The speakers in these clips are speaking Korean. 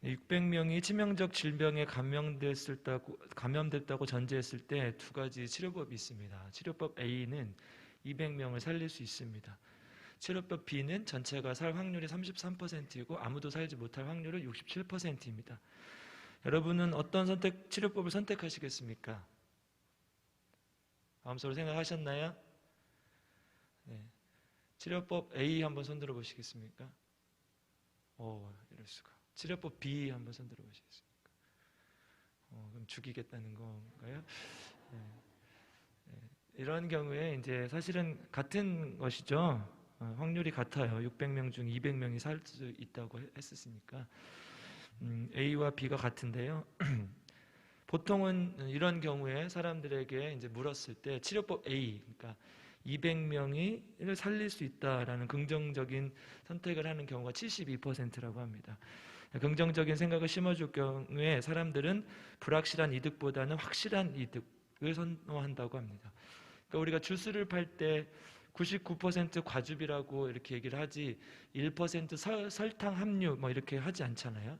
600명이 치명적 질병에 감염됐다고 전제했을 때 두 가지 치료법이 있습니다. 치료법 A는 200명을 살릴 수 있습니다. 치료법 B는 전체가 살 확률이 33%이고 아무도 살지 못할 확률은 67%입니다. 여러분은 어떤 치료법을 선택하시겠습니까? 마음속으로 생각하셨나요? 네. 치료법 A 한번 손들어 보시겠습니까? 이럴 수가. 치료법 B 한번 손들어 보시겠습니까? 그럼 죽이겠다는 건가요? 네. 네. 이런 경우에 이제 사실은 같은 것이죠. 확률이 같아요. 600명 중 200명이 살 수 있다고 했었으니까 A와 B가 같은데요. 보통은 이런 경우에 사람들에게 이제 물었을 때 치료법 A, 그러니까 200명을 살릴 수 있다라는 긍정적인 선택을 하는 경우가 72%라고 합니다. 긍정적인 생각을 심어줄 경우에 사람들은 불확실한 이득보다는 확실한 이득을 선호한다고 합니다. 그러니까 우리가 주스를 팔 때 99% 과즙이라고 이렇게 얘기를 하지 1% 설탕 함유 뭐 이렇게 하지 않잖아요.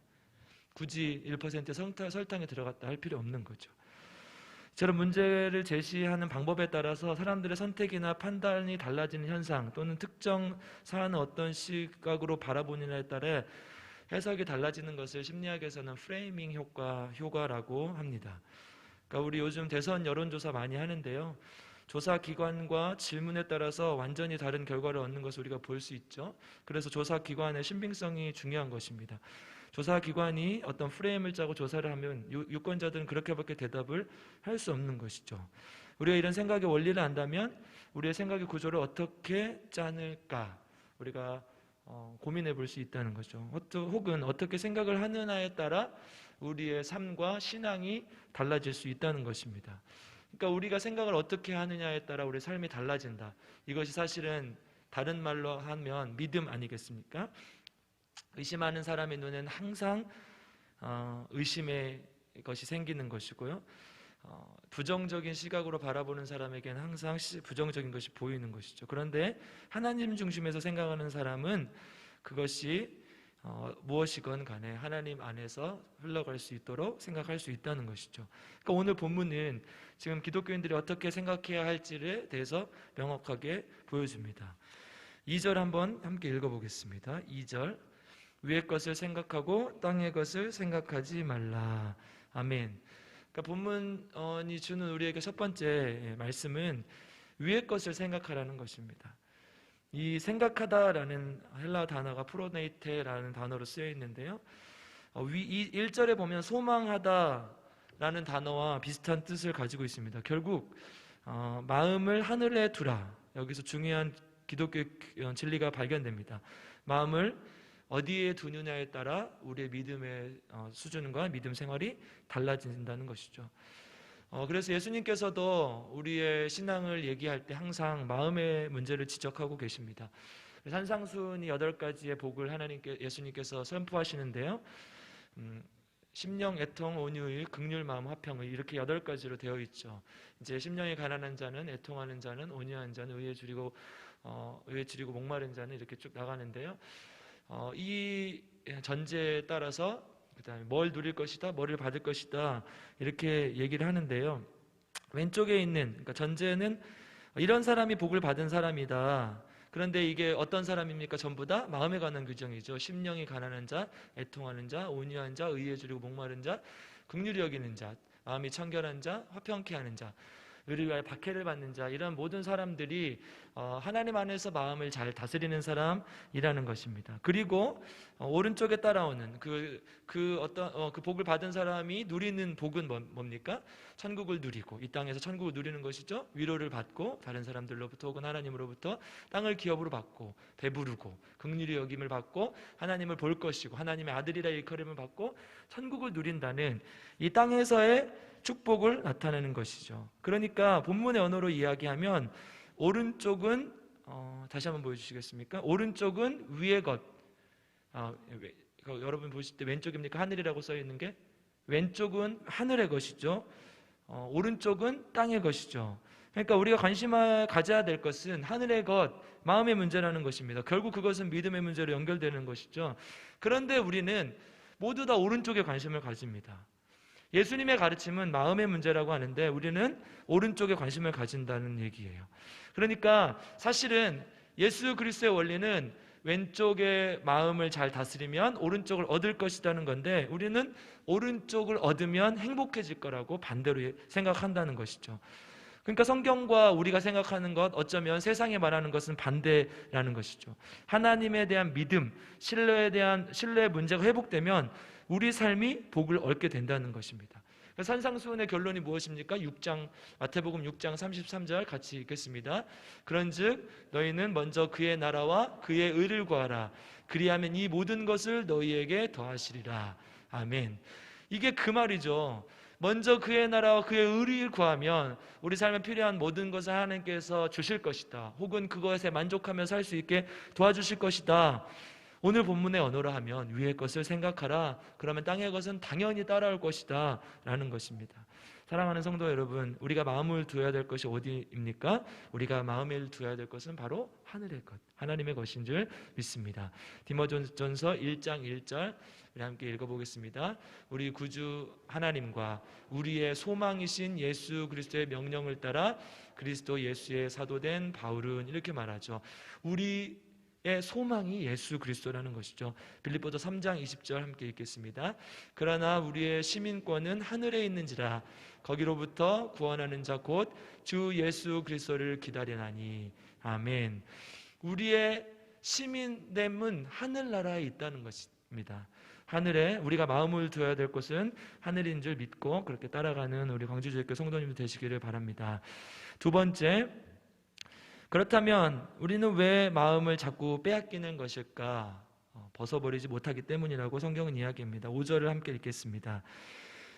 굳이 1% 설탕이 들어갔다 할 필요 없는 거죠. 이처럼 문제를 제시하는 방법에 따라서 사람들의 선택이나 판단이 달라지는 현상 또는 특정 사안을 어떤 시각으로 바라보느냐에 따라 해석이 달라지는 것을 심리학에서는 프레이밍 효과라고 합니다. 그러니까 우리 요즘 대선 여론조사 많이 하는데요. 조사 기관과 질문에 따라서 완전히 다른 결과를 얻는 것을 우리가 볼 수 있죠. 그래서 조사 기관의 신빙성이 중요한 것입니다. 조사 기관이 어떤 프레임을 짜고 조사를 하면 유권자들은 그렇게밖에 대답을 할 수 없는 것이죠. 우리가 이런 생각의 원리를 안다면 우리의 생각의 구조를 어떻게 짜낼까 우리가 고민해 볼 수 있다는 거죠. 혹은 어떻게 생각을 하느냐에 따라 우리의 삶과 신앙이 달라질 수 있다는 것입니다. 그러니까 우리가 생각을 어떻게 하느냐에 따라 우리의 삶이 달라진다. 이것이 사실은 다른 말로 하면 믿음 아니겠습니까? 의심하는 사람의 눈에는 항상 의심의 것이 생기는 것이고요. 부정적인 시각으로 바라보는 사람에게는 항상 부정적인 것이 보이는 것이죠. 그런데 하나님 중심에서 생각하는 사람은 그것이 무엇이건 간에 하나님 안에서 흘러갈 수 있도록 생각할 수 있다는 것이죠. 그러니까 오늘 본문은 지금 기독교인들이 어떻게 생각해야 할지에 대해서 명확하게 보여줍니다. 2절 한번 함께 읽어보겠습니다. 2절 위의 것을 생각하고 땅의 것을 생각하지 말라. 아멘. 그러니까 본문이 주는 우리에게 첫 번째 말씀은 위의 것을 생각하라는 것입니다. 이 생각하다라는 헬라 단어가 프로네이테라는 단어로 쓰여 있는데요. 이 1절에 보면 소망하다라는 단어와 비슷한 뜻을 가지고 있습니다. 결국 마음을 하늘에 두라. 여기서 중요한 기독교 진리가 발견됩니다. 마음을 어디에 두느냐에 따라 우리의 믿음의 수준과 믿음 생활이 달라진다는 것이죠. 그래서 예수님께서도 우리의 신앙을 얘기할 때 항상 마음의 문제를 지적하고 계십니다. 산상순이 8가지의 복을 예수님께서 선포하시는데요. 심령, 애통, 온유의, 긍휼, 마음, 화평의 이렇게 8가지로 되어 있죠. 이제 심령이 가난한 자는, 애통하는 자는, 온유한 자는, 의에 줄이고 목마른 자는 이렇게 쭉 나가는데요. 이 전제에 따라서 그다음에 뭘 누릴 것이다, 뭐를 받을 것이다 이렇게 얘기를 하는데요. 왼쪽에 있는 그러니까 전제는 이런 사람이 복을 받은 사람이다. 그런데 이게 어떤 사람입니까? 전부 다 마음에 관한 규정이죠. 심령이 가난한 자, 애통하는 자, 온유한 자, 의에 줄이고 목마른 자, 긍휼히 여기는 자, 마음이 청결한 자, 화평케 하는 자, 의를 위하여 박해를 받는 자, 이런 모든 사람들이 하나님 안에서 마음을 잘 다스리는 사람이라는 것입니다. 그리고 오른쪽에 따라오는 그 복을 받은 사람이 누리는 복은 뭡니까? 천국을 누리고 이 땅에서 천국을 누리는 것이죠. 위로를 받고 다른 사람들로부터 혹은 하나님으로부터 땅을 기업으로 받고 배부르고 긍휼히 여김을 받고 하나님을 볼 것이고 하나님의 아들이라 일컬음을 받고 천국을 누린다는 이 땅에서의 축복을 나타내는 것이죠. 그러니까 본문의 언어로 이야기하면 오른쪽은 다시 한번 보여주시겠습니까? 오른쪽은 위의 것. 여러분 보실 때 왼쪽입니까? 하늘이라고 써 있는 게 왼쪽은 하늘의 것이죠. 오른쪽은 땅의 것이죠. 그러니까 우리가 관심을 가져야 될 것은 하늘의 것, 마음의 문제라는 것입니다. 결국 그것은 믿음의 문제로 연결되는 것이죠. 그런데 우리는 모두 다 오른쪽에 관심을 가집니다. 예수님의 가르침은 마음의 문제라고 하는데 우리는 오른쪽에 관심을 가진다는 얘기예요. 그러니까 사실은 예수 그리스도의 원리는 왼쪽의 마음을 잘 다스리면 오른쪽을 얻을 것이라는 건데 우리는 오른쪽을 얻으면 행복해질 거라고 반대로 생각한다는 것이죠. 그러니까 성경과 우리가 생각하는 것, 어쩌면 세상에 말하는 것은 반대라는 것이죠. 하나님에 대한 믿음, 신뢰의 문제가 회복되면 우리 삶이 복을 얻게 된다는 것입니다. 산상수훈의 결론이 무엇입니까? 마태복음 6장 33절 같이 읽겠습니다. 그런즉 너희는 먼저 그의 나라와 그의 의를 구하라. 그리하면 이 모든 것을 너희에게 더하시리라. 아멘. 이게 그 말이죠. 먼저 그의 나라와 그의 의를 구하면 우리 삶에 필요한 모든 것을 하나님께서 주실 것이다. 혹은 그것에 만족하며 살 수 있게 도와주실 것이다. 오늘 본문의 언어로 하면 위의 것을 생각하라. 그러면 땅의 것은 당연히 따라올 것이다 라는 것입니다. 사랑하는 성도 여러분, 우리가 마음을 두어야 될 것이 어디입니까? 우리가 마음을 두어야 될 것은 바로 하늘의 것, 하나님의 것인 줄 믿습니다. 디모전서 1장 1절 우리 함께 읽어보겠습니다. 우리 구주 하나님과 우리의 소망이신 예수 그리스도의 명령을 따라 그리스도 예수의 사도된 바울은 이렇게 말하죠. 우리의 소망이 예수 그리스도라는 것이죠. 빌립보서 3장 20절 함께 읽겠습니다. 그러나 우리의 시민권은 하늘에 있는지라 거기로부터 구원하는 자 곧 주 예수 그리스도를 기다리나니. 아멘. 우리의 시민됨은 하늘나라에 있다는 것입니다. 하늘에 우리가 마음을 두어야 될 곳은 하늘인 줄 믿고 그렇게 따라가는 우리 광주주일교 성도님들 되시기를 바랍니다. 두 번째, 그렇다면 우리는 왜 마음을 자꾸 빼앗기는 것일까? 벗어버리지 못하기 때문이라고 성경은 이야기합니다. 5절을 함께 읽겠습니다.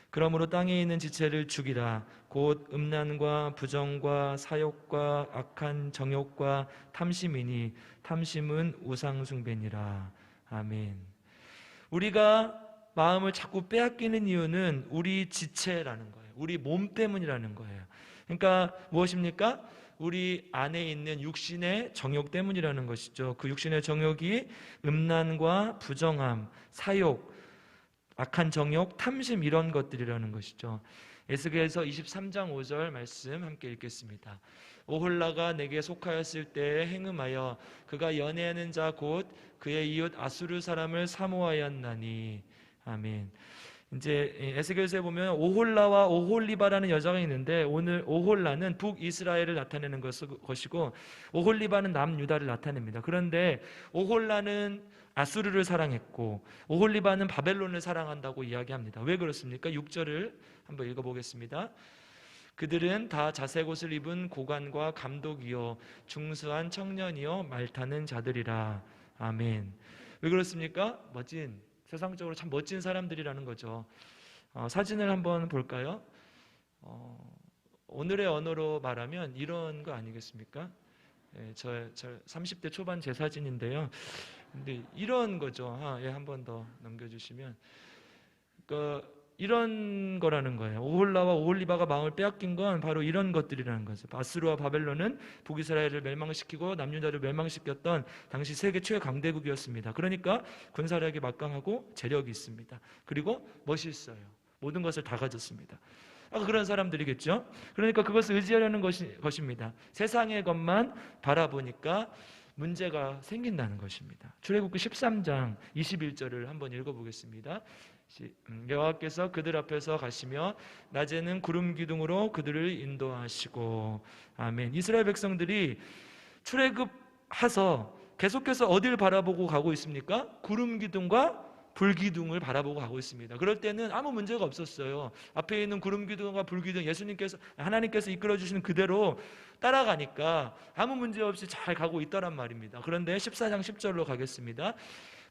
그러므로 땅에 있는 지체를 죽이라. 곧 음란과 부정과 사욕과 악한 정욕과 탐심이니 탐심은 우상숭배니라. 아멘. 우리가 마음을 자꾸 빼앗기는 이유는 우리 지체라는 거예요. 우리 몸 때문이라는 거예요. 그러니까 무엇입니까? 우리 안에 있는 육신의 정욕 때문이라는 것이죠. 그 육신의 정욕이 음란과 부정함, 사욕, 악한 정욕, 탐심 이런 것들이라는 것이죠. 에스겔서 23장 5절 말씀 함께 읽겠습니다. 오홀라가 내게 속하였을 때에 행음하여 그가 연애하는 자 곧 그의 이웃 아수르 사람을 사모하였나니. 아멘. 이제 에스겔서에 보면 오홀라와 오홀리바라는 여자가 있는데 오늘 오홀라는 북이스라엘을 나타내는 것이고 오홀리바는 남유다를 나타냅니다. 그런데 오홀라는 아수르를 사랑했고 오홀리바는 바벨론을 사랑한다고 이야기합니다. 왜 그렇습니까? 6절을 한번 읽어보겠습니다. 그들은 다 자색 옷을 입은 고관과 감독이요 중수한 청년이요 말타는 자들이라. 아멘. 왜 그렇습니까? 세상적으로 참 멋진 사람들이라는 거죠. 사진을 한번 볼까요? 오늘의 언어로 말하면 이런 거 아니겠습니까? 저 30대 초반 제 사진인데요. 근데 이런 거죠. 한 번 더 넘겨주시면 이런 거라는 거예요. 오홀라와 오홀리바가 마음을 빼앗긴 건 바로 이런 것들이라는 거죠. 아수르와 바벨론은 북이스라엘을 멸망시키고 남유다를 멸망시켰던 당시 세계 최강대국이었습니다. 그러니까 군사력이 막강하고 재력이 있습니다. 그리고 멋있어요. 모든 것을 다 가졌습니다. 그런 사람들이겠죠. 그러니까 그것을 의지하려는 것입니다. 세상의 것만 바라보니까 문제가 생긴다는 것입니다. 출애굽기 13장 21절을 한번 읽어보겠습니다. 여호와께서 그들 앞에서 가시며 낮에는 구름 기둥으로 그들을 인도하시고. 아멘. 이스라엘 백성들이 출애굽해서 계속해서 어딜 바라보고 가고 있습니까? 구름 기둥과 불기둥을 바라보고 가고 있습니다. 그럴 때는 아무 문제가 없었어요. 앞에 있는 구름 기둥과 불기둥 하나님께서 이끌어 주시는 그대로 따라가니까 아무 문제 없이 잘 가고 있더란 말입니다. 그런데 14장 10절로 가겠습니다.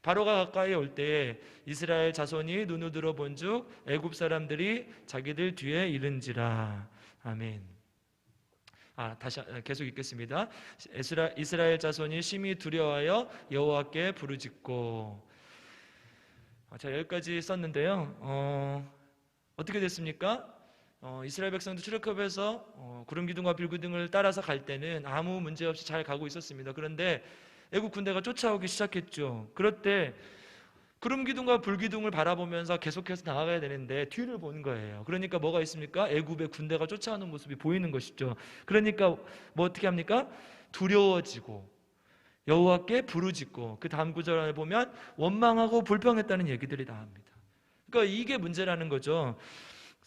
바로가 가까이 올 때에 이스라엘 자손이 눈을 들어 본즉 애굽 사람들이 자기들 뒤에 이른지라. 아멘. 다시 계속 읽겠습니다. 이스라엘 자손이 심히 두려워하여 여호와께 부르짖고. 자, 여기까지 썼는데요. 어떻게 됐습니까? 이스라엘 백성도 출애굽해서 구름 기둥과 불 기둥을 따라서 갈 때는 아무 문제 없이 잘 가고 있었습니다. 그런데 애국 군대가 쫓아오기 시작했죠. 그럴 때 구름 기둥과 불 기둥을 바라보면서 계속해서 나아가야 되는데 뒤를 보는 거예요. 그러니까 뭐가 있습니까? 애굽의 군대가 쫓아오는 모습이 보이는 것이죠. 그러니까 뭐 어떻게 합니까? 두려워지고 여호와께 부르짖고, 그 다음 구절에 보면 원망하고 불평했다는 얘기들이 나옵니다. 그러니까 이게 문제라는 거죠.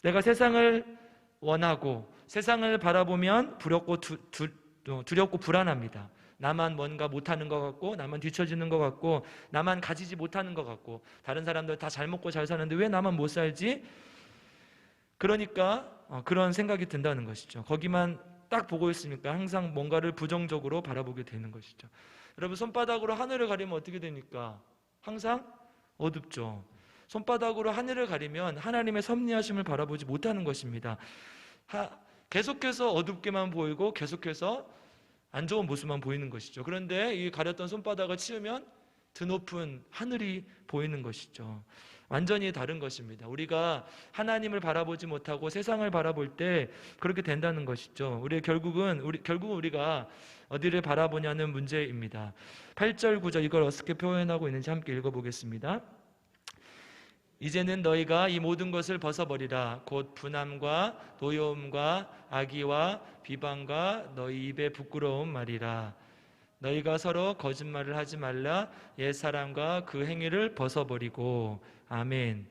내가 세상을 원하고 세상을 바라보면 두렵고 불안합니다. 나만 뭔가 못하는 것 같고, 나만 뒤처지는 것 같고, 나만 가지지 못하는 것 같고, 다른 사람들 다 잘 먹고 잘 사는데 왜 나만 못 살지? 그러니까 그런 생각이 든다는 것이죠. 거기만 딱 보고 있으니까 항상 뭔가를 부정적으로 바라보게 되는 것이죠. 여러분, 손바닥으로 하늘을 가리면 어떻게 됩니까? 항상 어둡죠. 손바닥으로 하늘을 가리면 하나님의 섭리하심을 바라보지 못하는 것입니다. 계속해서 어둡게만 보이고 계속해서 안 좋은 모습만 보이는 것이죠. 그런데 이 가렸던 손바닥을 치우면 드높은 하늘이 보이는 것이죠. 완전히 다른 것입니다. 우리가 하나님을 바라보지 못하고 세상을 바라볼 때 그렇게 된다는 것이죠. 결국은 우리가 어디를 바라보냐는 문제입니다. 8절 9절 이걸 어떻게 표현하고 있는지 함께 읽어보겠습니다. 이제는 너희가 이 모든 것을 벗어버리라. 곧 분함과 노여움과 악의와 비방과 너희 입의 부끄러운 말이라. 너희가 서로 거짓말을 하지 말라. 옛사람과 그 행위를 벗어버리고. 아멘.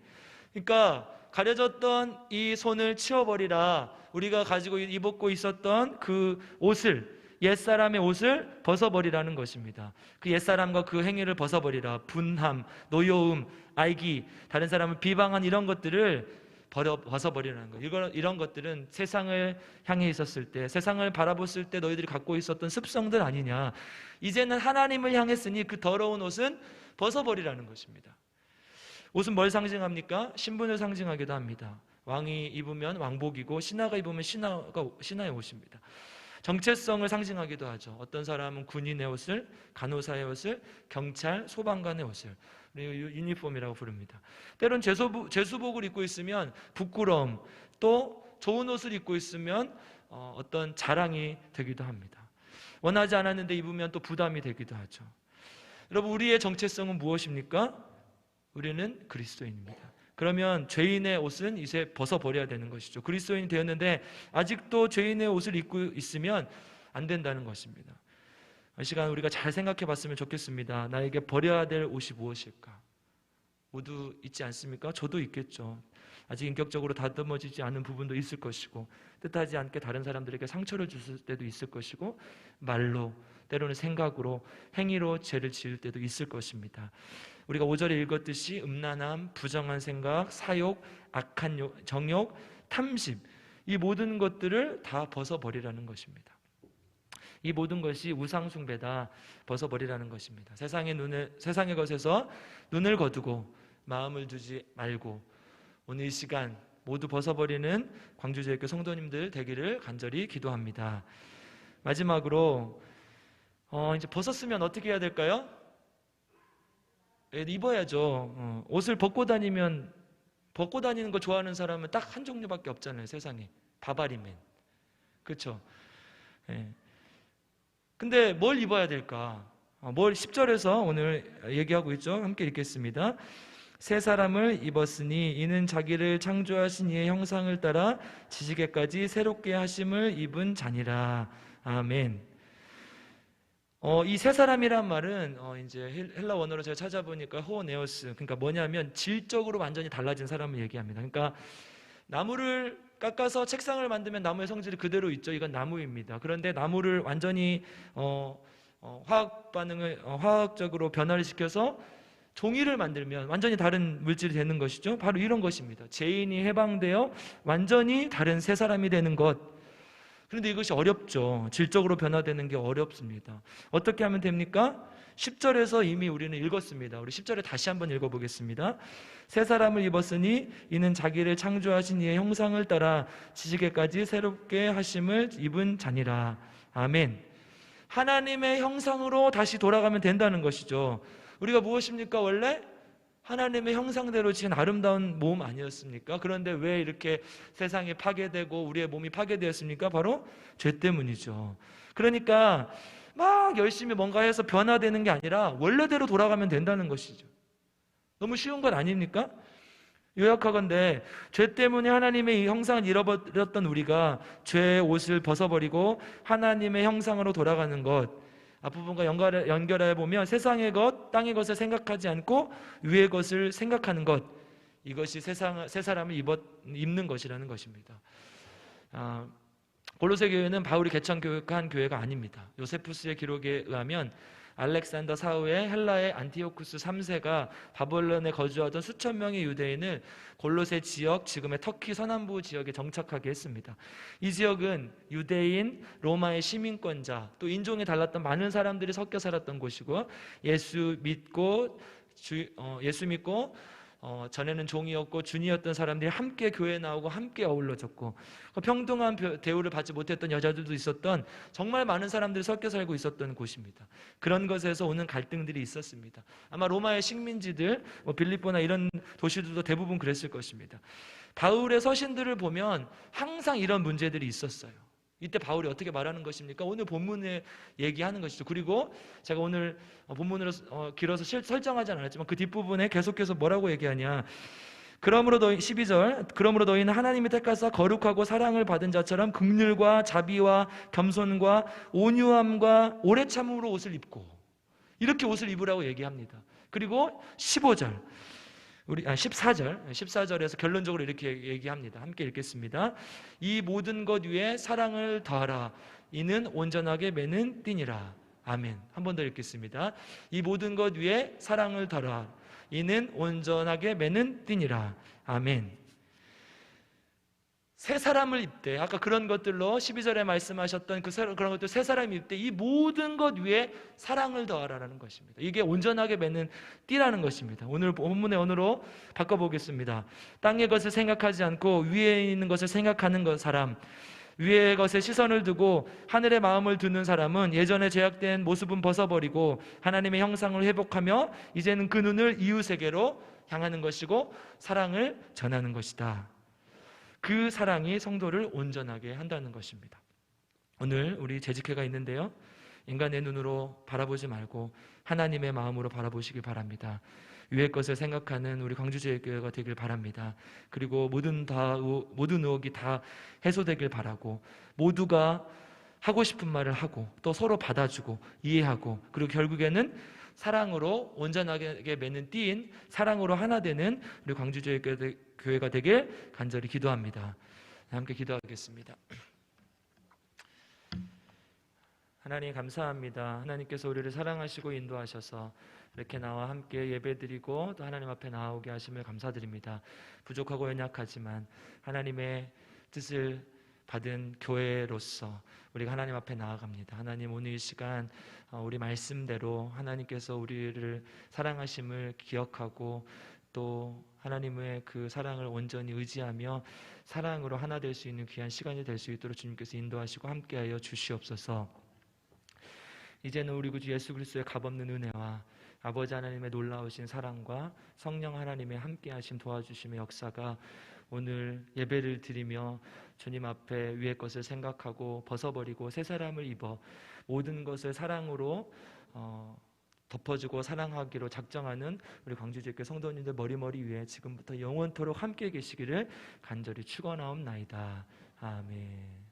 그러니까 가려졌던 이 손을 치워버리라. 우리가 가지고 입고 있었던 그 옷을, 옛사람의 옷을 벗어버리라는 것입니다. 그 옛사람과 그 행위를 벗어버리라. 분함, 노여움, 알기, 다른 사람을 비방한 이런 것들을 벗어버리라는 거예요. 이런 것들은 세상을 향해 있었을 때, 세상을 바라봤을 때 너희들이 갖고 있었던 습성들 아니냐. 이제는 하나님을 향했으니 그 더러운 옷은 벗어버리라는 것입니다. 옷은 뭘 상징합니까? 신분을 상징하기도 합니다. 왕이 입으면 왕복이고 신하가 입으면 신하의 옷입니다. 정체성을 상징하기도 하죠. 어떤 사람은 군인의 옷을, 간호사의 옷을, 경찰, 소방관의 옷을 유니폼이라고 부릅니다. 때론 제수복을 입고 있으면 부끄러움, 또 좋은 옷을 입고 있으면 어떤 자랑이 되기도 합니다. 원하지 않았는데 입으면 또 부담이 되기도 하죠. 여러분, 우리의 정체성은 무엇입니까? 우리는 그리스도인입니다. 그러면 죄인의 옷은 이제 벗어버려야 되는 것이죠. 그리스도인이 되었는데 아직도 죄인의 옷을 입고 있으면 안 된다는 것입니다. 이 시간 우리가 잘 생각해 봤으면 좋겠습니다. 나에게 버려야 될 옷이 무엇일까? 모두 있지 않습니까? 저도 있겠죠. 아직 인격적으로 다듬어지지 않은 부분도 있을 것이고, 뜻하지 않게 다른 사람들에게 상처를 줬을 때도 있을 것이고, 말로, 때로는 생각으로, 행위로 죄를 지을 때도 있을 것입니다. 우리가 5절에 읽었듯이 음란함, 부정한 생각, 사욕, 악한 정욕, 탐심, 이 모든 것들을 다 벗어버리라는 것입니다. 이 모든 것이 우상숭배다. 벗어버리라는 것입니다. 세상의 것에서 눈을 거두고 마음을 두지 말고 오늘 이 시간 모두 벗어버리는 광주제일교 성도님들 되기를 간절히 기도합니다. 마지막으로 이제 벗었으면 어떻게 해야 될까요? 입어야죠. 옷을 벗고 다니는 거 좋아하는 사람은 딱 한 종류밖에 없잖아요, 세상에. 바바리맨. 그렇죠? 근데 뭘 입어야 될까? 10절에서 오늘 얘기하고 있죠. 함께 읽겠습니다. 새 사람을 입었으니 이는 자기를 창조하신 이의 형상을 따라 지시게까지 새롭게 하심을 입은 자니라. 아멘. 이 새 사람이란 말은 이제 헬라 원어로 제가 찾아보니까 호네오스, 그러니까 뭐냐면 질적으로 완전히 달라진 사람을 얘기합니다. 그러니까 나무를 깎아서 책상을 만들면 나무의 성질이 그대로 있죠. 이건 나무입니다. 그런데 나무를 완전히 화학적으로 변화를 시켜서 종이를 만들면 완전히 다른 물질이 되는 것이죠. 바로 이런 것입니다. 죄인이 해방되어 완전히 다른 새 사람이 되는 것. 그런데 이것이 어렵죠. 질적으로 변화되는 게 어렵습니다. 어떻게 하면 됩니까? 10절에서 이미 우리는 읽었습니다. 우리 10절에 다시 한번 읽어보겠습니다. 새 사람을 입었으니 이는 자기를 창조하신 이의 형상을 따라 지시게까지 새롭게 하심을 입은 자니라. 아멘. 하나님의 형상으로 다시 돌아가면 된다는 것이죠. 우리가 무엇입니까? 원래 하나님의 형상대로 지은 아름다운 몸 아니었습니까? 그런데 왜 이렇게 세상이 파괴되고 우리의 몸이 파괴되었습니까? 바로 죄 때문이죠. 그러니까 막 열심히 뭔가 해서 변화되는 게 아니라 원래대로 돌아가면 된다는 것이죠. 너무 쉬운 것 아닙니까? 요약하건대 죄 때문에 하나님의 이 형상을 잃어버렸던 우리가 죄의 옷을 벗어버리고 하나님의 형상으로 돌아가는 것, 앞부분과 연결해 보면 세상의 것, 땅의 것을 생각하지 않고 위의 것을 생각하는 것, 이것이 새 사람을 입는 것이라는 것입니다. 골로새 교회는 바울이 개창교육한 교회가 아닙니다. 요세푸스의 기록에 의하면 알렉산더 사후에 헬라의 안티오쿠스 3세가 바벨론에 거주하던 수천 명의 유대인을 골로새 지역, 지금의 터키 서남부 지역에 정착하게 했습니다. 이 지역은 유대인, 로마의 시민권자, 또 인종이 달랐던 많은 사람들이 섞여 살았던 곳이고, 예수 믿고 전에는 종이었고 준이었던 사람들이 함께 교회에 나오고 함께 어울러졌고, 평등한 대우를 받지 못했던 여자들도 있었던, 정말 많은 사람들이 섞여 살고 있었던 곳입니다. 그런 것에서 오는 갈등들이 있었습니다. 아마 로마의 식민지들, 빌립보나 이런 도시들도 대부분 그랬을 것입니다. 바울의 서신들을 보면 항상 이런 문제들이 있었어요. 이때 바울이 어떻게 말하는 것입니까? 오늘 본문에 얘기하는 것이죠. 그리고 제가 오늘 본문으로 길어서 설정하지 않았지만 그 뒷부분에 계속해서 뭐라고 얘기하냐, 그러므로 12절, 그러므로 너희는 하나님이 택하사 거룩하고 사랑을 받은 자처럼 긍휼과 자비와 겸손과 온유함과 오래 참음으로 옷을 입고, 이렇게 옷을 입으라고 얘기합니다. 그리고 15절, 14절에서 결론적으로 이렇게 얘기합니다. 함께 읽겠습니다. 이 모든 것 위에 사랑을 더하라. 이는 온전하게 매는 띠니라. 아멘. 한 번 더 읽겠습니다. 이 모든 것 위에 사랑을 더하라. 이는 온전하게 매는 띠니라. 아멘. 새 사람을 입되, 아까 그런 것들로 12절에 말씀하셨던 그런 것들, 새 사람을 입되 이 모든 것 위에 사랑을 더하라는 것입니다. 이게 온전하게 맺는 띠라는 것입니다. 오늘 본문의 언어로 바꿔보겠습니다. 땅의 것을 생각하지 않고 위에 있는 것을 생각하는 사람, 위의 것에 시선을 두고 하늘의 마음을 두는 사람은 예전에 죄악된 모습은 벗어버리고 하나님의 형상을 회복하며 이제는 그 눈을 이웃에게로 향하는 것이고 사랑을 전하는 것이다. 그 사랑이 성도를 온전하게 한다는 것입니다. 오늘 우리 재직회가 있는데요, 인간의 눈으로 바라보지 말고 하나님의 마음으로 바라보시길 바랍니다. 위의 것을 생각하는 우리 광주제일교회가 되길 바랍니다. 그리고 모든 의혹이 다 해소되길 바라고, 모두가 하고 싶은 말을 하고 또 서로 받아주고 이해하고, 그리고 결국에는 사랑으로 온전하게 맺는 띠인 사랑으로 하나 되는 우리 광주제일교회가 되길 간절히 기도합니다. 함께 기도하겠습니다. 하나님 감사합니다. 하나님께서 우리를 사랑하시고 인도하셔서 이렇게 나와 함께 예배드리고 또 하나님 앞에 나오게 하심을 감사드립니다. 부족하고 연약하지만 하나님의 뜻을 받은 교회로서 우리가 하나님 앞에 나아갑니다. 하나님, 오늘 이 시간 우리 말씀대로 하나님께서 우리를 사랑하심을 기억하고 또 하나님의 그 사랑을 온전히 의지하며 사랑으로 하나 될 수 있는 귀한 시간이 될 수 있도록 주님께서 인도하시고 함께하여 주시옵소서. 이제는 우리 구주 예수 그리스도의 값없는 은혜와 아버지 하나님의 놀라우신 사랑과 성령 하나님의 함께하심 도와주심의 역사가 오늘 예배를 드리며 주님 앞에 위의 것을 생각하고 벗어버리고 새 사람을 입어 모든 것을 사랑으로 덮어주고 사랑하기로 작정하는 우리 광주제일교회 성도님들 머리머리 위에 지금부터 영원토록 함께 계시기를 간절히 축원하옵나이다. 아멘.